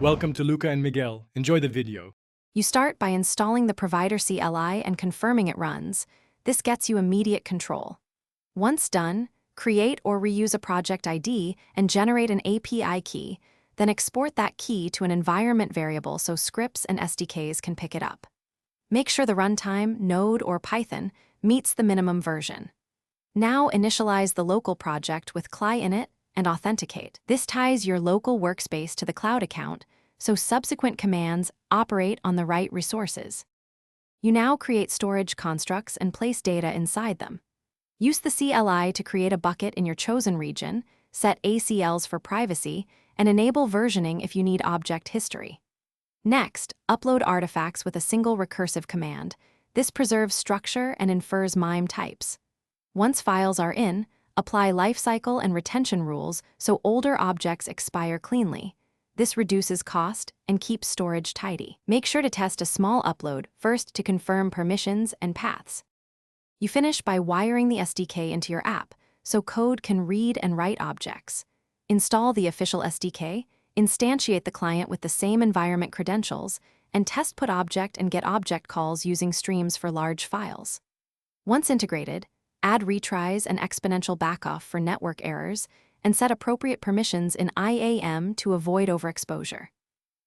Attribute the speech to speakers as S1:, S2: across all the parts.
S1: Welcome to Luca and Miguel. Enjoy the video.
S2: You start by installing the provider CLI and confirming it runs. This gets you immediate control. Once done, create or reuse a project ID and generate an API key, then export that key to an environment variable so scripts and SDKs can pick it up. Make sure the runtime, Node or Python, meets the minimum version. Now initialize the local project with CliInit and authenticate. This ties your local workspace to the cloud account, so subsequent commands operate on the right resources. You now create storage constructs and place data inside them. Use the CLI to create a bucket in your chosen region, set ACLs for privacy, and enable versioning if you need object history. Next, upload artifacts with a single recursive command. This preserves structure and infers MIME types. Once files are in, apply lifecycle and retention rules so older objects expire cleanly. This reduces cost and keeps storage tidy. Make sure to test a small upload first to confirm permissions and paths. You finish by wiring the SDK into your app, so code can read and write objects. Install the official SDK, instantiate the client with the same environment credentials, and test put object and get object calls using streams for large files. Once integrated, add retries and exponential backoff for network errors, and set appropriate permissions in IAM to avoid overexposure.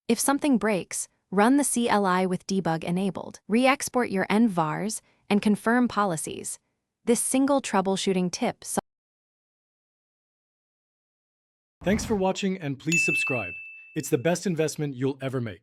S2: If something breaks, run the CLI with debug enabled. Re-export your env-vars and confirm policies. This single troubleshooting tip.
S1: Thanks for watching and please subscribe. It's the best investment you'll ever make.